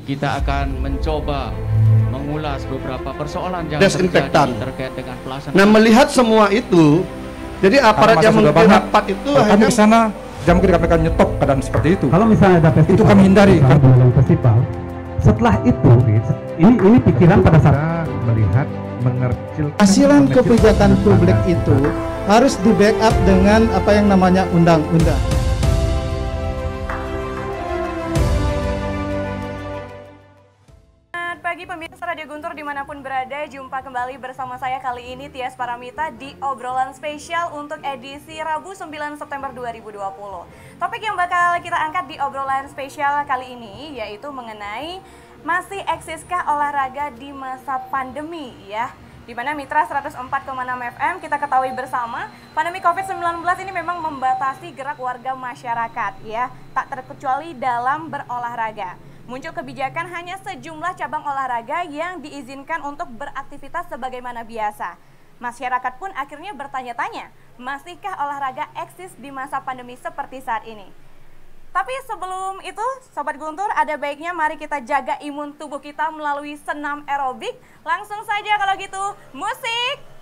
Kita akan mencoba mengulas beberapa persoalan yang desinfektan terkait dengan pelaksanaan. Nah, melihat semua itu, jadi aparat yang memimpin rapat itu kami ke sana, jam kami akan nyetop keadaan seperti itu. Kalau misalnya ada festival, itu kami hindari. Festival. Setelah itu, ini pikiran pada saat melihat mengecilkan hasilan kebijakan publik itu harus di backup dengan apa yang namanya undang-undang. Pagi pemirsa Radio Guntur dimanapun berada, jumpa kembali bersama saya kali ini Tias Paramita di obrolan spesial untuk edisi Rabu 9 September 2020. Topik yang bakal kita angkat di obrolan spesial kali ini yaitu mengenai masih eksiskah olahraga di masa pandemi ya. Di mana Mitra 104,6 FM kita ketahui bersama pandemi COVID-19 ini memang membatasi gerak warga masyarakat ya, tak terkecuali dalam berolahraga. Muncul kebijakan hanya sejumlah cabang olahraga yang diizinkan untuk beraktivitas sebagaimana biasa. Masyarakat pun akhirnya bertanya-tanya, masihkah olahraga eksis di masa pandemi seperti saat ini? Tapi sebelum itu, Sobat Guntur, ada baiknya mari kita jaga imun tubuh kita melalui senam aerobik. Langsung saja kalau gitu, musik!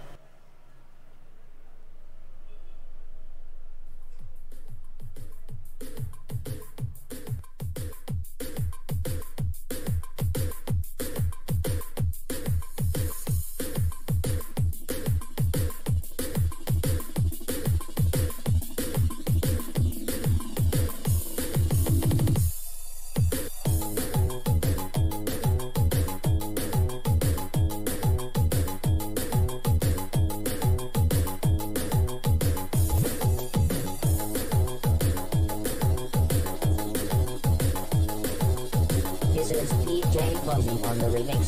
This is DJ Fuzzy on the remix.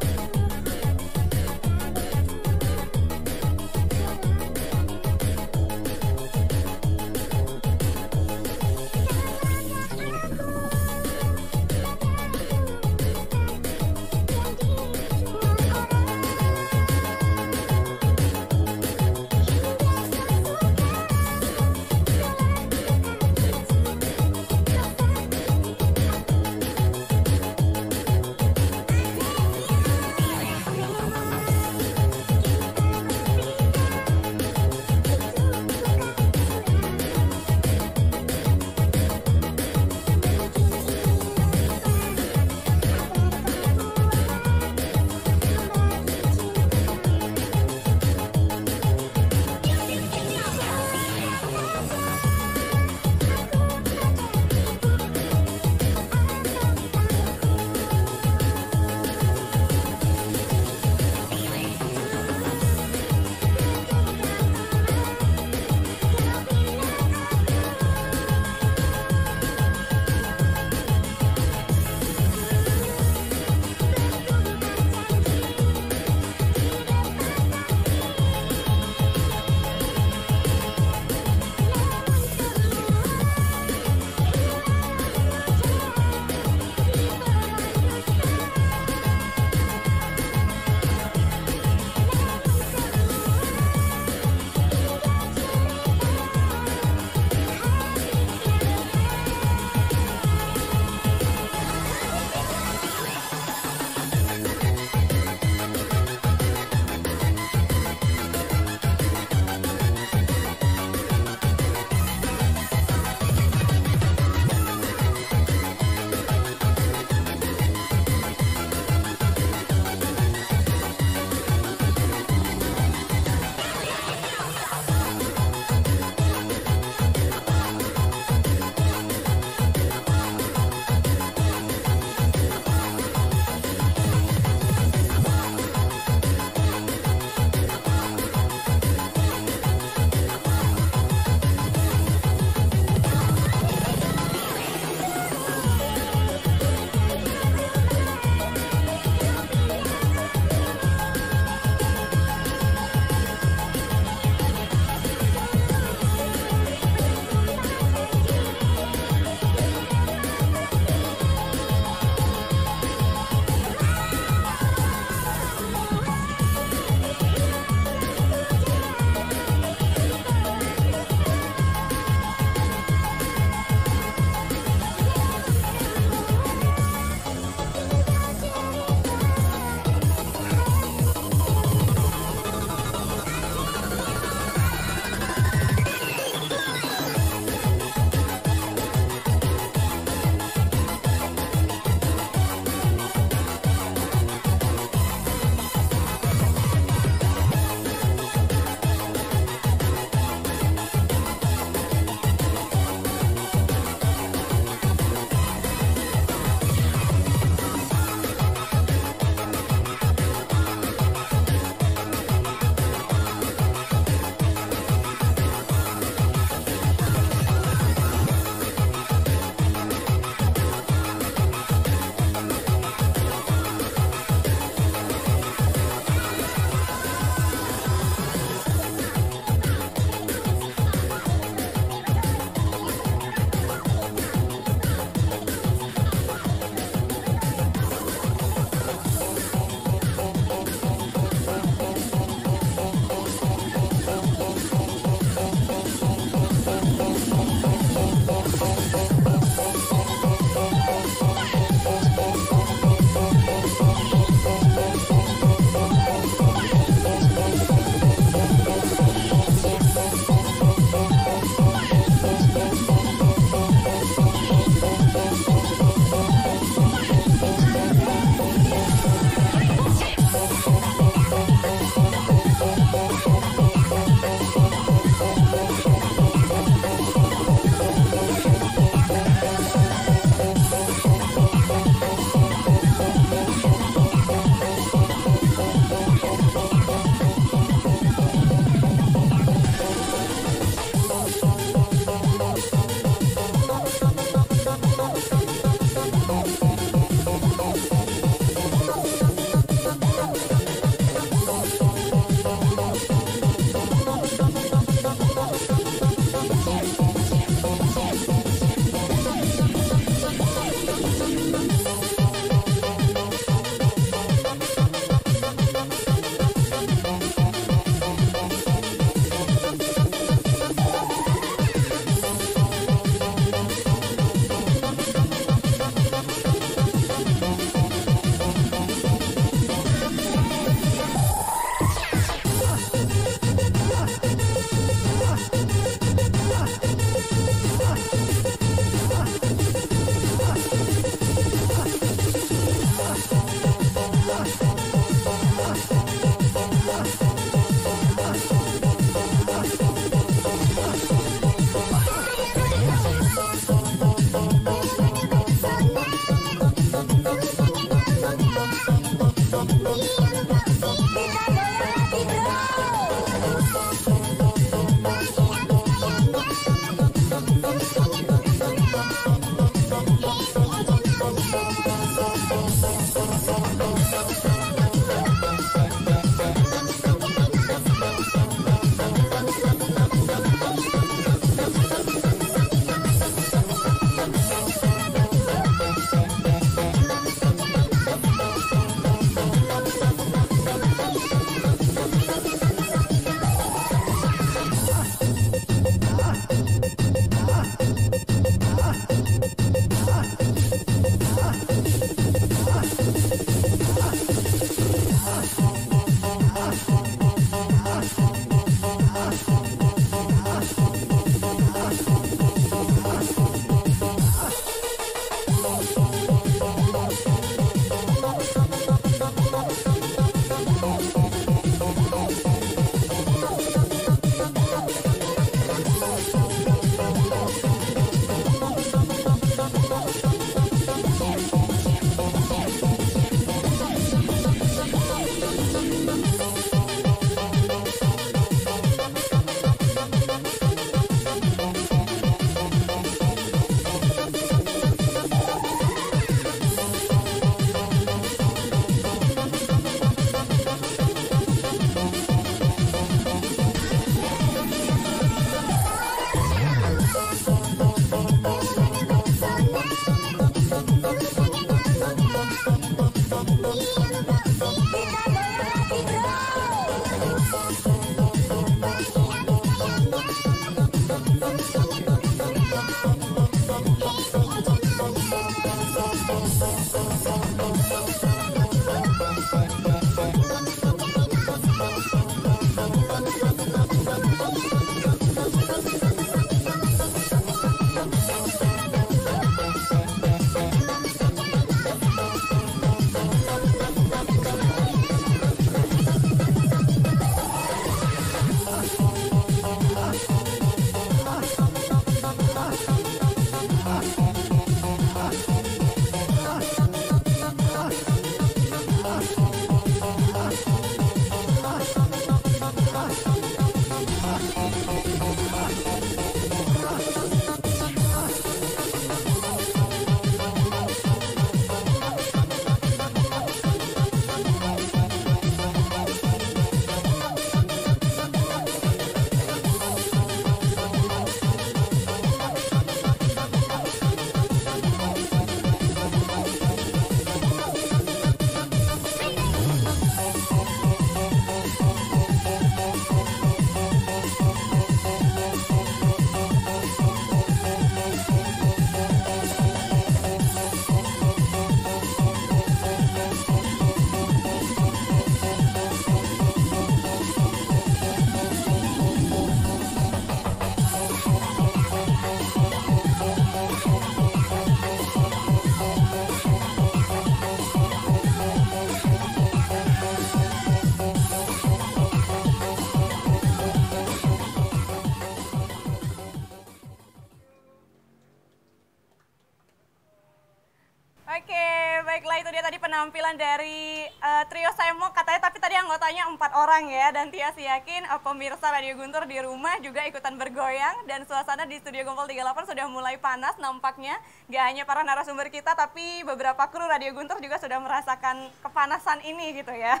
Baiklah, itu dia tadi penampilan dari trio Semok katanya, tapi tadi anggotanya 4 orang ya. Dan Tias yakin pemirsa Radio Guntur di rumah juga ikutan bergoyang. Dan suasana di Studio Gompol 38 sudah mulai panas nampaknya. Gak hanya para narasumber kita, tapi beberapa kru Radio Guntur juga sudah merasakan kepanasan ini gitu ya.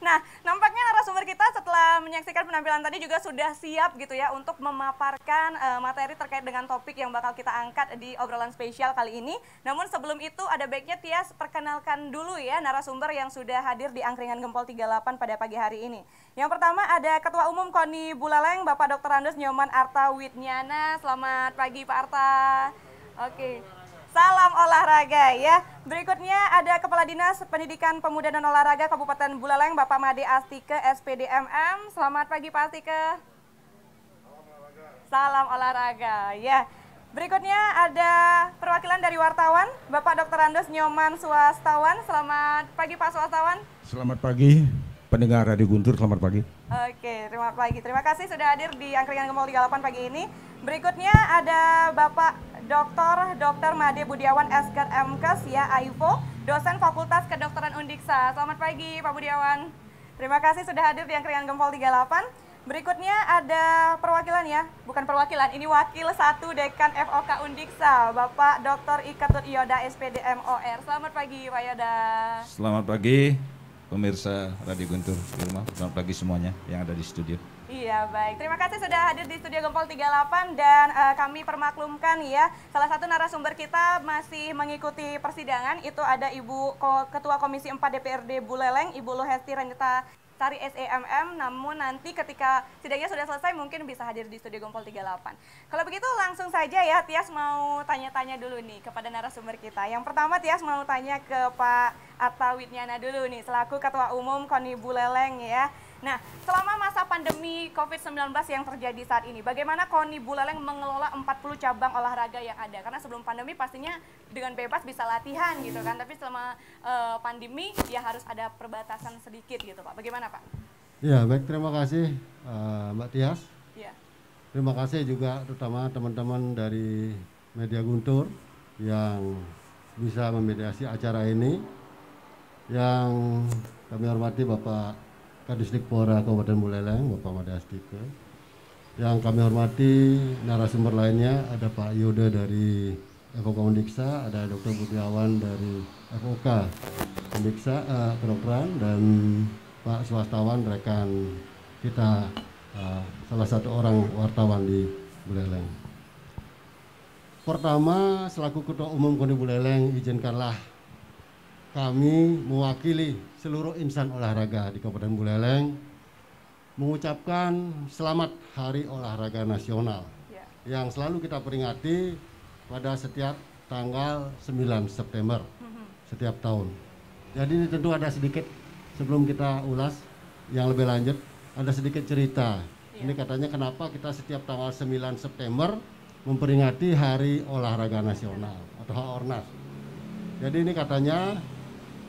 Nah, nampaknya narasumber kita setelah menyaksikan penampilan tadi juga sudah siap gitu ya untuk memaparkan materi terkait dengan topik yang bakal kita angkat di obrolan spesial kali ini. Namun sebelum itu ada baiknya Tias perkenalkan dulu ya narasumber yang sudah hadir di Angkringan Gempol 38 pada pagi hari ini. Yang pertama ada Ketua Umum KONI Buleleng, Bapak Dr. Andes Nyoman Arta Widnyana. Selamat pagi Pak Arta. Oke. Salam olahraga ya. Berikutnya ada Kepala Dinas Pendidikan Pemuda dan Olahraga Kabupaten Buleleng, Bapak Made Astike SPDMM. Selamat pagi Pak Astike. Salam olahraga ya. Berikutnya ada perwakilan dari wartawan, Bapak Dr. Andes Nyoman Swastawan. Selamat pagi Pak Swastawan. Selamat pagi pendengar Radio Guntur, selamat pagi. Oke, terima pagi. Terima kasih sudah hadir di Angkringan Gempol 38 pagi ini. Berikutnya ada Bapak Dr. Made Budiawan Esker MKes ya, AIFO, dosen Fakultas Kedokteran Undiksa. Selamat pagi Pak Budiawan. Terima kasih sudah hadir di Angkringan Gempol 38. Berikutnya ada perwakilan ya, bukan perwakilan, ini wakil 1 Dekan FOK Undiksa, Bapak Dr. Iketut Yoda SPD MOR. Selamat pagi Pak Yoda. Selamat pagi pemirsa Radio Guntur di rumah, selamat pagi semuanya yang ada di studio. Iya baik, terima kasih sudah hadir di Studio Gempol 38 dan kami permaklumkan ya, salah satu narasumber kita masih mengikuti persidangan, itu ada Ibu Ketua Komisi 4 DPRD Buleleng, Ibu Luhesti Renita Sari SEMM, namun nanti ketika sidangnya sudah selesai mungkin bisa hadir di Studio Gempol 38. Kalau begitu langsung saja ya, Tias mau tanya-tanya dulu nih kepada narasumber kita. Yang pertama Tias mau tanya ke Pak Arta Widnyana dulu nih, selaku Ketua Umum KONI Buleleng ya. Nah, selama masa pandemi COVID-19 yang terjadi saat ini, bagaimana KONI Buleleng mengelola 40 cabang olahraga yang ada? Karena sebelum pandemi pastinya dengan bebas bisa latihan gitu kan, tapi selama pandemi ya harus ada perbatasan sedikit gitu Pak. Bagaimana Pak? Ya baik, terima kasih Mbak Tias. Ya. Terima kasih juga terutama teman-teman dari Media Guntur yang bisa memediasi acara ini. Yang kami hormati Bapak Kadisdikpora Kabupaten Buleleng, Bapak Made Astike. Yang kami hormati narasumber lainnya ada Pak Yoda dari FOK Undiksa, ada Dr. Budiawan dari FOK Undiksa Kedokteran, dan Pak Swastawan rekan kita, salah satu orang wartawan di Buleleng. Pertama, selaku Ketua Umum KONI Buleleng, izinkanlah kami mewakili seluruh insan olahraga di Kabupaten Buleleng mengucapkan selamat Hari Olahraga Nasional yang selalu kita peringati pada setiap tanggal 9 September setiap tahun. Jadi ini tentu ada sedikit, sebelum kita ulas yang lebih lanjut, ada sedikit cerita. Ini katanya kenapa kita setiap tanggal 9 September memperingati Hari Olahraga Nasional atau HORNAS. Jadi ini katanya,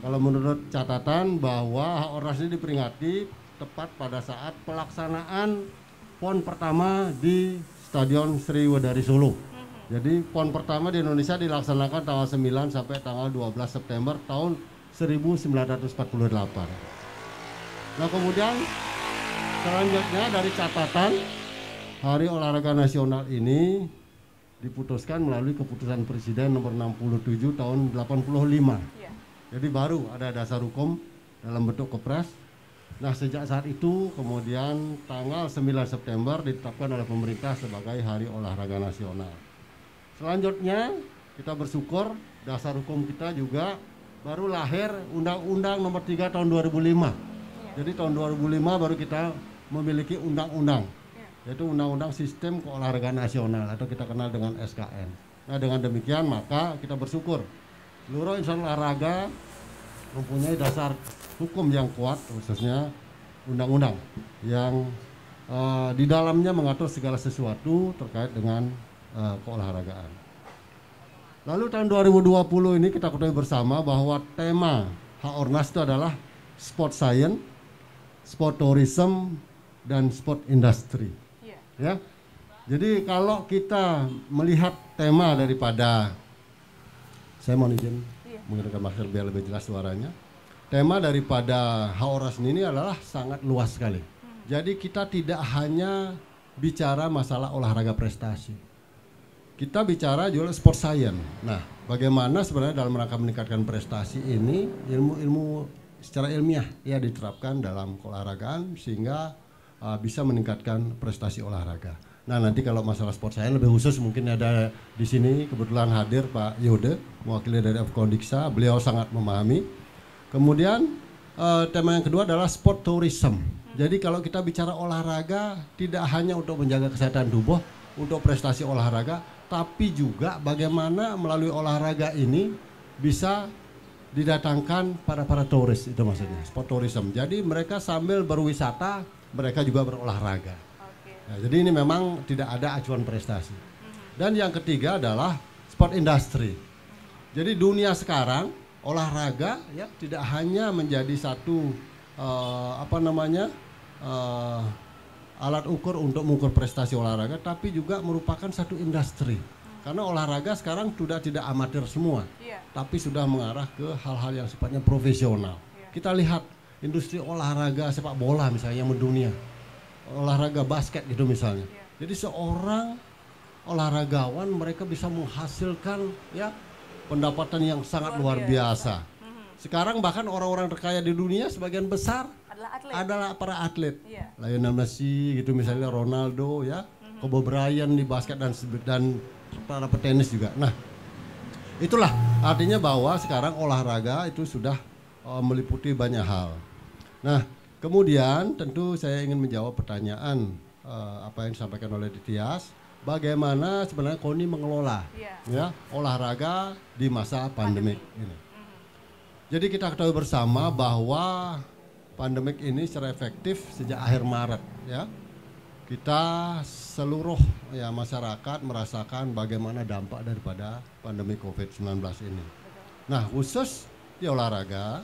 kalau menurut catatan bahwa HORNAS ini diperingati tepat pada saat pelaksanaan PON pertama di Stadion Sriwedari Solo. Jadi PON pertama di Indonesia dilaksanakan tanggal 9 sampai tanggal 12 September tahun 1948. Nah kemudian selanjutnya dari catatan Hari Olahraga Nasional ini diputuskan melalui keputusan Presiden nomor 67 tahun 85. Jadi baru ada dasar hukum dalam bentuk kepres. Nah sejak saat itu kemudian tanggal 9 September ditetapkan oleh pemerintah sebagai Hari Olahraga Nasional. Selanjutnya kita bersyukur dasar hukum kita juga baru lahir Undang-Undang nomor 3 tahun 2005. Jadi tahun 2005 baru kita memiliki undang-undang, yaitu Undang-Undang Sistem Keolahragaan Nasional atau kita kenal dengan SKN. Nah dengan demikian maka kita bersyukur seluruh insan olahraga mempunyai dasar hukum yang kuat, khususnya undang-undang yang di dalamnya mengatur segala sesuatu terkait dengan keolahragaan. Lalu tahun 2020 ini kita ketahui bersama bahwa tema HORNAS itu adalah Sport Science, Sport Tourism, dan Sport Industry. Ya, jadi kalau kita melihat tema daripada, saya mohon izin menggunakan masker biar lebih jelas suaranya. Tema daripada HORNAS ini adalah sangat luas sekali. Jadi kita tidak hanya bicara masalah olahraga prestasi, kita bicara juga sport science. Nah, bagaimana sebenarnya dalam rangka meningkatkan prestasi ini ilmu-ilmu secara ilmiah ya diterapkan dalam keolahragaan sehingga bisa meningkatkan prestasi olahraga. Nah nanti kalau masalah sport science lebih khusus mungkin ada di sini kebetulan hadir Pak Yode mewakili dari Fkondiksa, beliau sangat memahami. Kemudian tema yang kedua adalah sport tourism. Jadi kalau kita bicara olahraga tidak hanya untuk menjaga kesehatan tubuh, untuk prestasi olahraga, tapi juga bagaimana melalui olahraga ini bisa didatangkan para turis, itu maksudnya sport tourism. Jadi mereka sambil berwisata mereka juga berolahraga. Nah, jadi ini memang tidak ada acuan prestasi. Dan yang ketiga adalah sport industry. Jadi dunia sekarang olahraga ya tidak hanya menjadi satu alat ukur untuk mengukur prestasi olahraga, tapi juga merupakan satu industri. Karena olahraga sekarang sudah tidak amatir semua, tapi sudah mengarah ke hal-hal yang sifatnya profesional. Kita lihat industri olahraga sepak bola misalnya yang mendunia, olahraga basket gitu misalnya. Jadi seorang olahragawan mereka bisa menghasilkan ya pendapatan yang sangat luar biasa. Sekarang bahkan orang-orang terkaya di dunia sebagian besar adalah para atlet. Lionel Messi gitu misalnya, Ronaldo ya, Kobe Bryant di basket dan para petenis juga. Nah, itulah artinya bahwa sekarang olahraga itu sudah meliputi banyak hal. Nah, kemudian tentu saya ingin menjawab pertanyaan apa yang disampaikan oleh Tias, bagaimana sebenarnya KONI mengelola ya olahraga di masa pandemik ini. Jadi kita ketahui bersama bahwa pandemik ini secara efektif sejak akhir Maret ya. Kita seluruh ya masyarakat merasakan bagaimana dampak daripada pandemi COVID-19 ini. Nah, khusus di olahraga,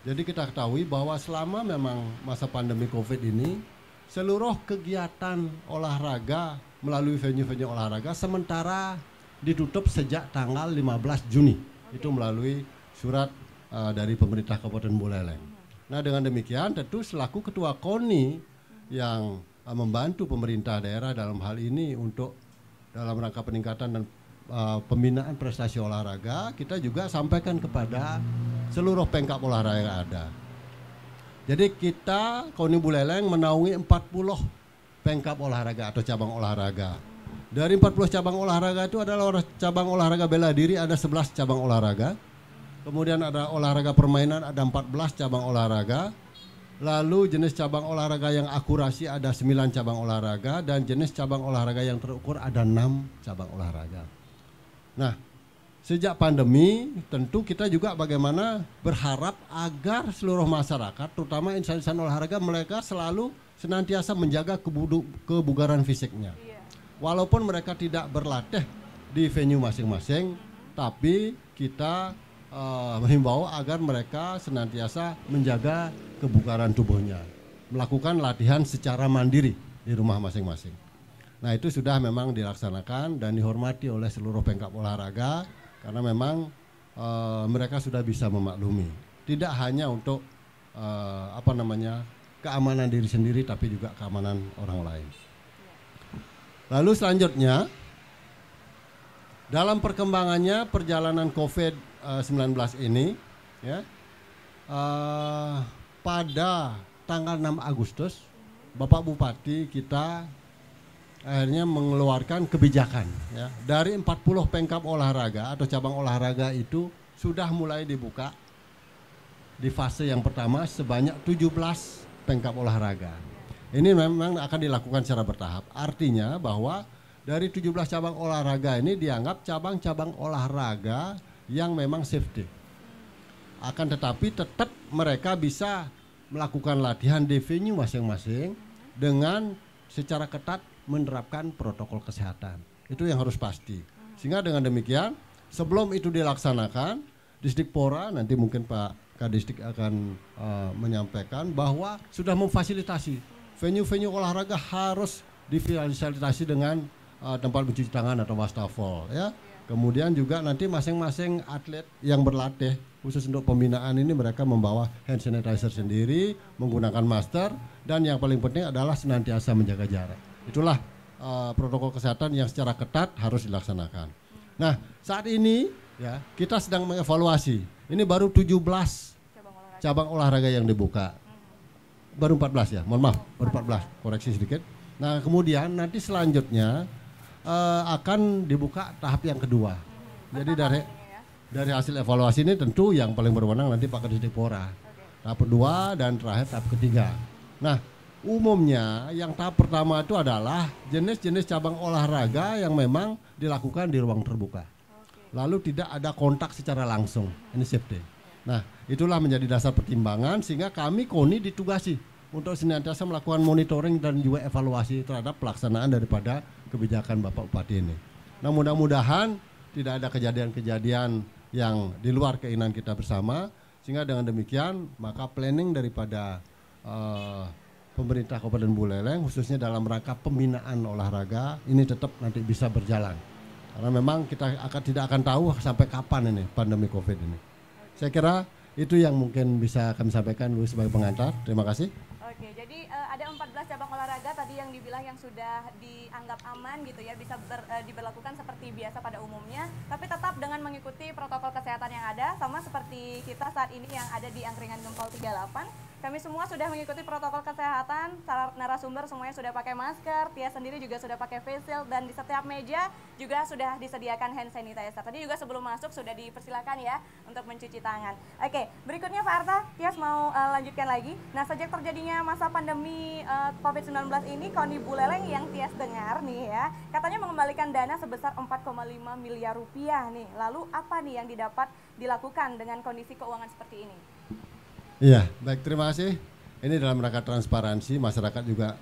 jadi kita ketahui bahwa selama memang masa pandemi COVID ini, seluruh kegiatan olahraga melalui venue-venue olahraga sementara ditutup sejak tanggal 15 Juni. Itu melalui surat dari pemerintah Kabupaten Buleleng. Nah dengan demikian tentu selaku ketua KONI yang membantu pemerintah daerah dalam hal ini untuk dalam rangka peningkatan dan pembinaan prestasi olahraga, kita juga sampaikan kepada seluruh pengkap olahraga yang ada. Jadi kita KONI Buleleng menaungi 40 pengkap olahraga atau cabang olahraga. Dari 40 cabang olahraga itu adalah cabang olahraga bela diri ada 11 cabang olahraga. Kemudian ada olahraga permainan ada 14 cabang olahraga. Lalu jenis cabang olahraga yang akurasi ada 9 cabang olahraga, dan jenis cabang olahraga yang terukur ada 6 cabang olahraga. Nah, sejak pandemi tentu kita juga bagaimana berharap agar seluruh masyarakat, terutama insan-insan olahraga, mereka selalu senantiasa menjaga kebugaran fisiknya. Walaupun mereka tidak berlatih di venue masing-masing, tapi kita menghimbau agar mereka senantiasa menjaga kebugaran tubuhnya, melakukan latihan secara mandiri di rumah masing-masing. Nah, itu sudah memang dilaksanakan dan dihormati oleh seluruh pemkab olahraga, karena memang mereka sudah bisa memaklumi. Tidak hanya untuk keamanan diri sendiri, tapi juga keamanan orang lain. Lalu selanjutnya, dalam perkembangannya perjalanan COVID-19 ini, ya, pada tanggal 6 Agustus, Bapak Bupati kita akhirnya mengeluarkan kebijakan, ya, dari 40 pemkab olahraga atau cabang olahraga itu sudah mulai dibuka di fase yang pertama sebanyak 17 pemkab olahraga. Ini memang akan dilakukan secara bertahap. Artinya bahwa dari 17 cabang olahraga ini dianggap cabang-cabang olahraga yang memang safety. Akan tetapi tetap mereka bisa melakukan latihan di venue masing-masing dengan secara ketat menerapkan protokol kesehatan. Itu yang harus pasti. Sehingga dengan demikian, sebelum itu dilaksanakan, Disdikpora, nanti mungkin Pak Kadisdik akan menyampaikan bahwa sudah memfasilitasi venue-venue olahraga harus difasilitasi dengan tempat mencuci tangan atau wastafel, ya. Kemudian juga nanti masing-masing atlet yang berlatih khusus untuk pembinaan ini mereka membawa hand sanitizer sendiri, menggunakan masker, dan yang paling penting adalah senantiasa menjaga jarak. Itulah protokol kesehatan yang secara ketat harus dilaksanakan. Nah, saat ini ya kita sedang mengevaluasi. Ini baru 17 cabang olahraga yang dibuka. Baru 14 ya, mohon maaf, baru 14, koreksi sedikit. Nah, kemudian nanti selanjutnya akan dibuka tahap yang kedua. Jadi dari hasil evaluasi ini tentu yang paling berwenang nanti Pak Kadisdikpora. Tahap kedua dan terakhir tahap ketiga. Nah, umumnya yang tahap pertama itu adalah jenis-jenis cabang olahraga yang memang dilakukan di ruang terbuka. Lalu tidak ada kontak secara langsung. Ini safety. Nah, itulah menjadi dasar pertimbangan sehingga kami KONI ditugasi untuk senantiasa melakukan monitoring dan juga evaluasi terhadap pelaksanaan daripada kebijakan Bapak Bupati ini. Nah, mudah-mudahan tidak ada kejadian-kejadian yang di luar keinginan kita bersama, sehingga dengan demikian maka planning daripada pemerintah Kabupaten Buleleng khususnya dalam rangka pembinaan olahraga ini tetap nanti bisa berjalan. Karena memang kita tidak akan tahu sampai kapan ini pandemi COVID ini. Saya kira itu yang mungkin bisa kami sampaikan dulu sebagai pengantar. Terima kasih. Oke, jadi ada 14 cabang olahraga tadi yang dibilang yang sudah dianggap aman gitu ya, bisa diberlakukan seperti biasa pada umumnya, tapi tetap dengan mengikuti protokol kesehatan yang ada, sama seperti kita saat ini yang ada di Angkringan Gempol 38. Kami semua sudah mengikuti protokol kesehatan, narasumber semuanya sudah pakai masker, Tia sendiri juga sudah pakai face shield, dan di setiap meja juga sudah disediakan hand sanitizer. Tadi juga sebelum masuk sudah dipersilakan ya untuk mencuci tangan. Oke, berikutnya Pak Arta, Tias mau lanjutkan lagi. Nah, sejak terjadinya masa pandemi COVID-19 ini, KONI Buleleng yang Tias dengar nih ya, katanya mengembalikan dana sebesar 4,5 miliar rupiah nih. Lalu apa nih yang dilakukan dengan kondisi keuangan seperti ini? Iya, baik, terima kasih. Ini dalam rangka transparansi, masyarakat juga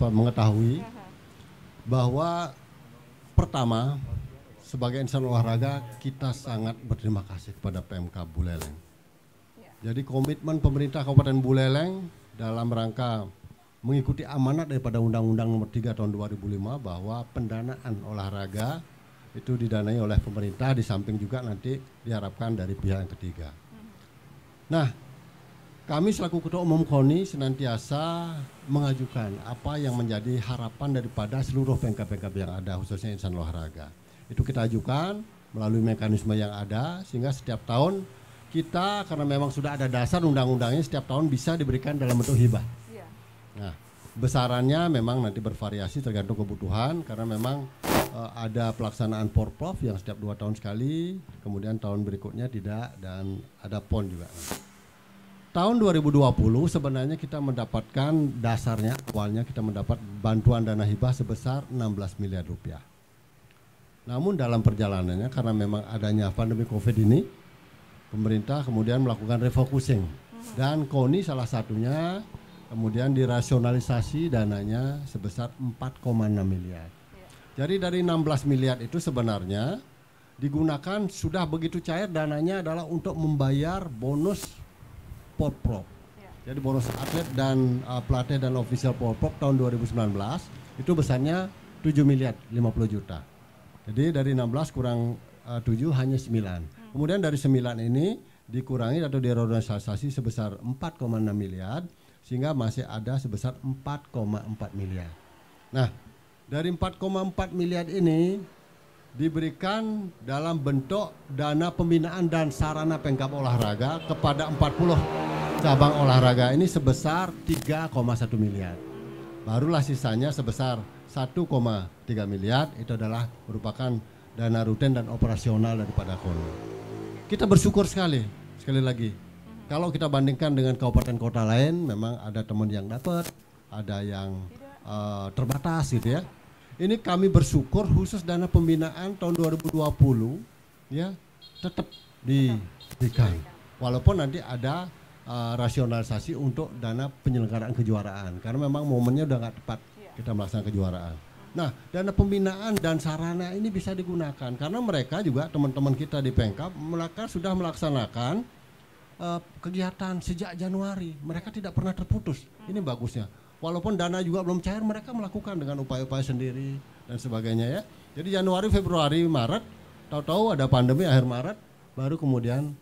mengetahui bahwa pertama sebagai insan olahraga kita sangat berterima kasih kepada PMK Buleleng. Jadi komitmen pemerintah Kabupaten Buleleng dalam rangka mengikuti amanat daripada Undang-Undang Nomor 3 Tahun 2005 bahwa pendanaan olahraga itu didanai oleh pemerintah, di samping juga nanti diharapkan dari pihak yang ketiga. Nah, kami selaku Ketua Umum KONI senantiasa mengajukan apa yang menjadi harapan daripada seluruh pemkab-pemkab yang ada, khususnya insan olahraga. Itu kita ajukan melalui mekanisme yang ada, sehingga setiap tahun kita, karena memang sudah ada dasar undang-undangnya, setiap tahun bisa diberikan dalam bentuk hibah. Nah, besarannya memang nanti bervariasi tergantung kebutuhan, karena memang ada pelaksanaan Porprov yang setiap 2 tahun sekali, kemudian tahun berikutnya tidak, dan ada PON juga. tahun 2020 sebenarnya kita mendapatkan dasarnya, awalnya kita mendapat bantuan dana hibah sebesar 16 miliar rupiah. Namun dalam perjalanannya karena memang adanya pandemi COVID ini, pemerintah kemudian melakukan refocusing dan KONI salah satunya kemudian dirasionalisasi dananya sebesar 4,6 miliar. Jadi dari 16 miliar itu sebenarnya digunakan sudah begitu cair dananya adalah untuk membayar bonus Porprov. Jadi bonus atlet dan pelatih dan official Porprov tahun 2019 itu besarnya 7 miliar 50 juta. Jadi dari 16 kurang 7 hanya 9. Kemudian dari 9 ini dikurangi atau direalisasi sebesar 4,6 miliar sehingga masih ada sebesar 4,4 miliar. Nah, dari 4,4 miliar ini diberikan dalam bentuk dana pembinaan dan sarana pengkap olahraga kepada 40 cabang olahraga ini sebesar 3,1 miliar. Barulah sisanya sebesar 1,3 miliar itu adalah merupakan dana rutin dan operasional daripada KONI. Kita bersyukur sekali lagi. Kalau kita bandingkan dengan kabupaten kota lain memang ada teman yang dapat, ada yang terbatas gitu ya. Ini kami bersyukur khusus dana pembinaan tahun 2020 ya tetap diberikan. Walaupun nanti ada rasionalisasi untuk dana penyelenggaraan kejuaraan karena memang momennya udah nggak tepat kita melaksanakan kejuaraan. Nah, dana pembinaan dan sarana ini bisa digunakan karena mereka juga teman-teman kita di Pengkap mereka sudah melaksanakan kegiatan sejak Januari. Mereka tidak pernah terputus. Ini bagusnya. Walaupun dana juga belum cair, mereka melakukan dengan upaya-upaya sendiri dan sebagainya ya. Jadi Januari, Februari, Maret, tahu-tahu ada pandemi akhir Maret, baru kemudian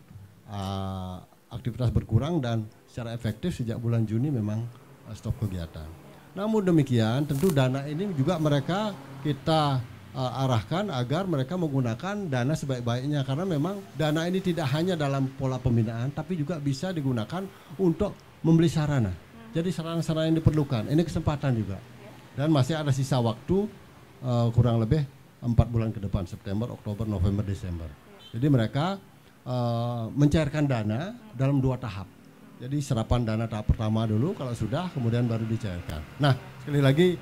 aktivitas berkurang dan secara efektif sejak bulan Juni memang stop kegiatan. Namun demikian tentu dana ini juga mereka kita arahkan agar mereka menggunakan dana sebaik-baiknya karena memang dana ini tidak hanya dalam pola pembinaan tapi juga bisa digunakan untuk membeli sarana. Jadi sarana-sarana yang diperlukan, ini kesempatan juga. Dan masih ada sisa waktu kurang lebih 4 bulan ke depan, September, Oktober, November, Desember. Jadi mereka mencairkan dana dalam 2 tahap. Jadi serapan dana tahap pertama dulu, kalau sudah kemudian baru dicairkan. Nah, sekali lagi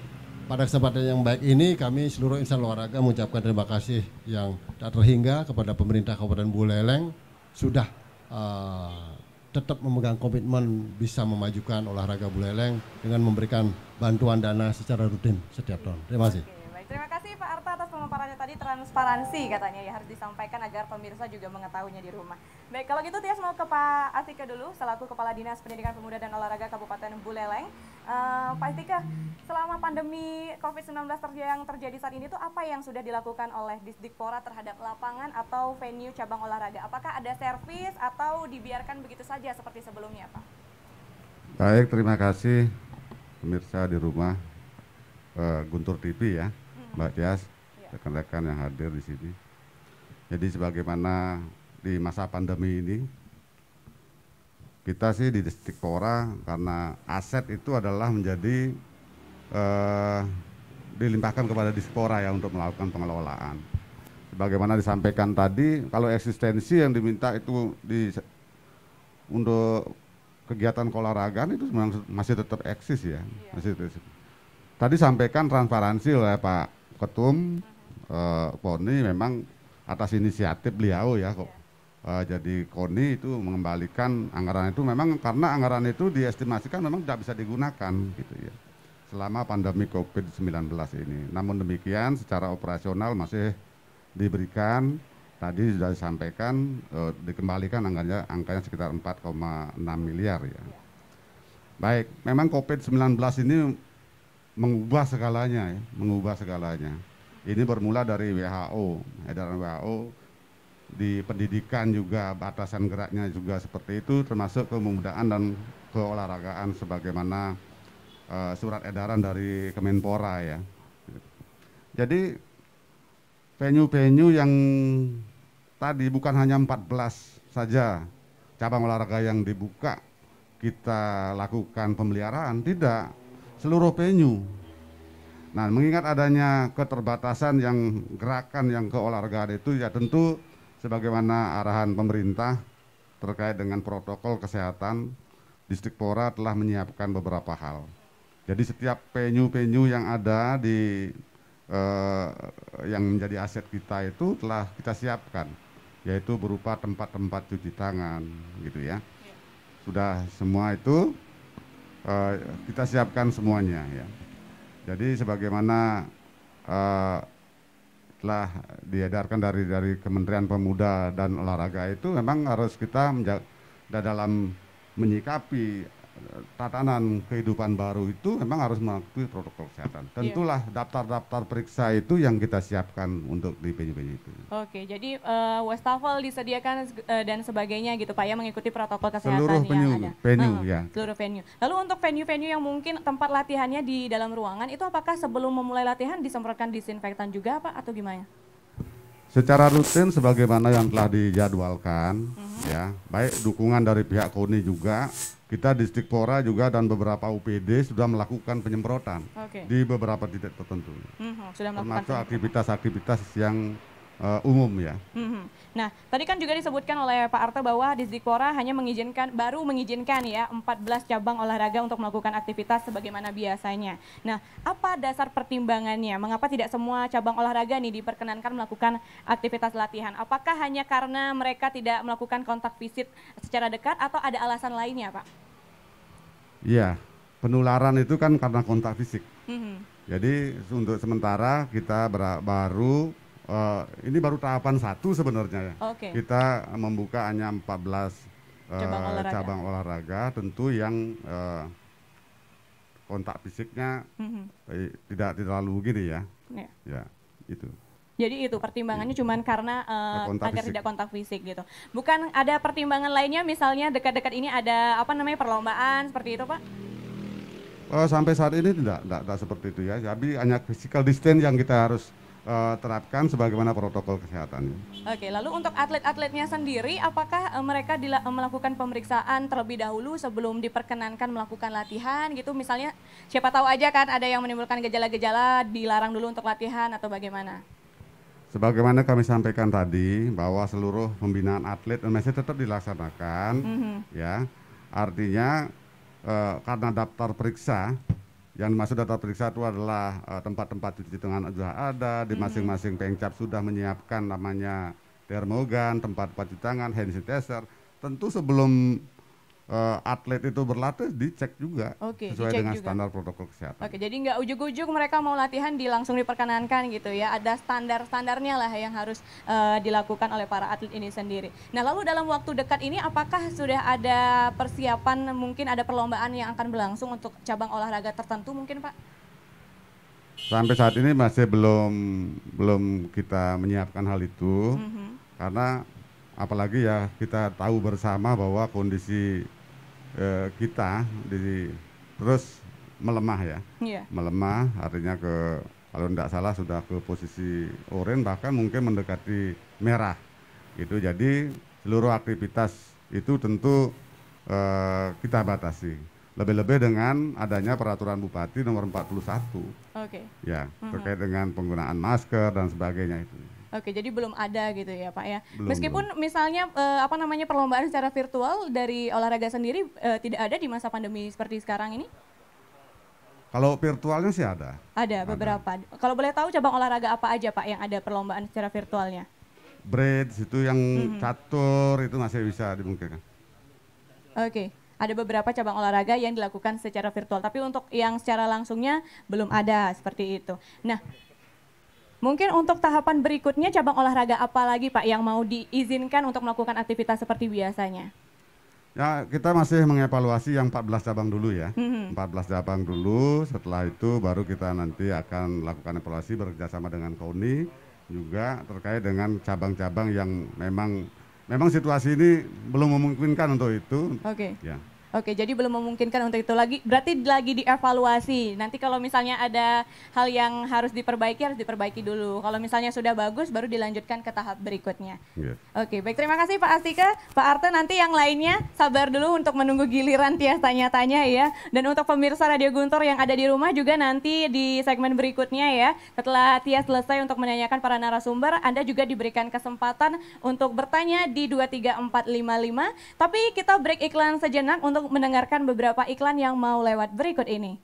pada kesempatan yang baik ini kami seluruh insan olahraga mengucapkan terima kasih yang tak terhingga kepada pemerintah Kabupaten Buleleng sudah tetap memegang komitmen bisa memajukan olahraga Buleleng dengan memberikan bantuan dana secara rutin setiap tahun. Terima kasih. Oke, baik. Terima kasih Pak Arta atas pemaparannya tadi. Transparansi katanya ya harus disampaikan agar pemirsa juga mengetahuinya di rumah. Baik, kalau gitu Tias mau ke Pak Atika dulu selaku Kepala Dinas Pendidikan Pemuda dan Olahraga Kabupaten Buleleng. Pak Atika, selama pandemi COVID-19 yang terjadi saat ini tuh apa yang sudah dilakukan oleh Disdikpora terhadap lapangan atau venue cabang olahraga? Apakah ada servis atau dibiarkan begitu saja seperti sebelumnya, Pak? Baik, terima kasih pemirsa di rumah Guntur TV ya, Mbak Tias, rekan-rekan yang hadir di sini. Jadi sebagaimana di masa pandemi ini, kita sih di Disdikpora karena aset itu adalah menjadi dilimpahkan kepada Disdikpora ya untuk melakukan pengelolaan. Sebagaimana disampaikan tadi, kalau eksistensi yang diminta itu untuk kegiatan keolahragaan itu masih tetap eksis ya. Masih tetap. Tadi sampaikan transparansi oleh Pak Ketum KONI memang atas inisiatif beliau ya kok. Jadi KONI itu mengembalikan anggaran itu memang karena anggaran itu diestimasikan memang tidak bisa digunakan gitu ya selama pandemi COVID-19 ini. Namun demikian secara operasional masih diberikan, tadi sudah disampaikan dikembalikan angkanya sekitar 4,6 miliar ya. Baik, memang COVID-19 ini mengubah segalanya ya, mengubah segalanya. Ini bermula dari WHO, edaran WHO. Di pendidikan juga batasan geraknya juga seperti itu, termasuk kemudahan dan keolahragaan sebagaimana surat edaran dari Kemenpora ya. Jadi venue-venue yang tadi bukan hanya 14 saja cabang olahraga yang dibuka kita lakukan pemeliharaan, tidak, seluruh venue. Nah, mengingat adanya keterbatasan yang gerakan yang keolahragaan itu ya tentu sebagaimana arahan pemerintah terkait dengan protokol kesehatan Disdikpora telah menyiapkan beberapa hal. Jadi setiap venue-venue yang ada di yang menjadi aset kita itu telah kita siapkan, yaitu berupa tempat-tempat cuci tangan, gitu ya. Sudah semua itu kita siapkan semuanya ya. Jadi sebagaimana telah diedarkan dari Kementerian Pemuda dan Olahraga itu memang harus kita dalam menyikapi tatanan kehidupan baru itu memang harus mengikuti protokol kesehatan. Tentulah daftar-daftar periksa itu yang kita siapkan untuk di venue-venue itu. Oke, jadi wastafel disediakan dan sebagainya gitu Pak ya, mengikuti protokol kesehatan seluruh yang ada. Venue ya. Seluruh venue. Lalu untuk venue-venue yang mungkin tempat latihannya di dalam ruangan itu apakah sebelum memulai latihan disemprotkan disinfektan juga Pak atau gimana? Secara rutin sebagaimana yang telah dijadwalkan ya, baik dukungan dari pihak KONI juga, kita Disdikpora juga dan beberapa UPD sudah melakukan penyemprotan di beberapa titik tertentu. Sudah melakukan termasuk aktivitas-aktivitas yang umum ya. Nah, tadi kan juga disebutkan oleh Pak Arte bahwa Disdikpora hanya baru mengizinkan ya 14 cabang olahraga untuk melakukan aktivitas sebagaimana biasanya. Nah, apa dasar pertimbangannya? Mengapa tidak semua cabang olahraga nih diperkenankan melakukan aktivitas latihan? Apakah hanya karena mereka tidak melakukan kontak fisik secara dekat atau ada alasan lainnya, Pak? Iya, penularan itu kan karena kontak fisik. Jadi untuk sementara kita baru ini baru tahapan 1 sebenarnya ya. Kita membuka hanya 14 cabang olahraga, tentu yang kontak fisiknya tidak terlalu begini ya. Ya, itu. Jadi itu pertimbangannya cuma karena agar tidak kontak fisik gitu. Bukan ada pertimbangan lainnya, misalnya dekat-dekat ini ada perlombaan seperti itu Pak? Sampai saat ini tidak seperti itu ya. Tapi hanya physical distance yang kita harus terapkan sebagaimana protokol kesehatan. Oke, lalu untuk atlet-atletnya sendiri, apakah mereka melakukan pemeriksaan terlebih dahulu sebelum diperkenankan melakukan latihan gitu? Misalnya, siapa tahu aja kan ada yang menimbulkan gejala-gejala, dilarang dulu untuk latihan atau bagaimana? Sebagaimana kami sampaikan tadi, bahwa seluruh pembinaan atlet masih tetap dilaksanakan, ya. Artinya karena daftar periksa. Yang dimaksud daftar periksa itu adalah tempat-tempat cuci tangan sudah ada, di masing-masing pengcap sudah menyiapkan namanya termogan, tempat cuci tangan, hand sanitizer. Tentu sebelum atlet itu berlatih dicek juga sesuai dengan standar protokol kesehatan. Oke, jadi nggak ujuk-ujuk mereka mau latihan langsung diperkenankan gitu ya. Ada standar-standarnya lah yang harus dilakukan oleh para atlet ini sendiri. Nah, lalu dalam waktu dekat ini apakah sudah ada persiapan, mungkin ada perlombaan yang akan berlangsung untuk cabang olahraga tertentu mungkin Pak? Sampai saat ini masih belum kita menyiapkan hal itu, karena apalagi ya kita tahu bersama bahwa kondisi kita terus melemah ya, melemah artinya kalau tidak salah sudah ke posisi oranye, bahkan mungkin mendekati merah gitu. Jadi seluruh aktivitas itu tentu kita batasi, lebih-lebih dengan adanya peraturan Bupati nomor 41 ya, terkait dengan penggunaan masker dan sebagainya itu. Oke, jadi belum ada gitu ya Pak ya. Meskipun misalnya perlombaan secara virtual dari olahraga sendiri tidak ada di masa pandemi seperti sekarang ini? Kalau virtualnya sih ada. Ada beberapa. Kalau boleh tahu cabang olahraga apa aja Pak yang ada perlombaan secara virtualnya? Bridge itu yang catur itu masih bisa dimungkinkan. Oke. Ada beberapa cabang olahraga yang dilakukan secara virtual, tapi untuk yang secara langsungnya belum ada seperti itu. Nah, mungkin untuk tahapan berikutnya cabang olahraga apa lagi Pak yang mau diizinkan untuk melakukan aktivitas seperti biasanya? Ya, kita masih mengevaluasi yang 14 cabang dulu ya. 14 cabang dulu, setelah itu baru kita nanti akan lakukan evaluasi bekerjasama dengan KONI juga terkait dengan cabang-cabang yang memang situasi ini belum memungkinkan untuk itu. Ya. Oke, jadi belum memungkinkan untuk itu lagi, berarti lagi dievaluasi. Nanti kalau misalnya ada hal yang harus diperbaiki dulu. Kalau misalnya sudah bagus, baru dilanjutkan ke tahap berikutnya. Oke, baik, terima kasih Pak Astika. Pak Arte, nanti yang lainnya sabar dulu untuk menunggu giliran Tias tanya-tanya ya. Dan untuk pemirsa Radio Guntur yang ada di rumah juga nanti di segmen berikutnya ya. Setelah Tias selesai untuk menanyakan para narasumber, Anda juga diberikan kesempatan untuk bertanya di 23455. Tapi kita break iklan sejenak untuk mendengarkan beberapa iklan yang mau lewat berikut ini.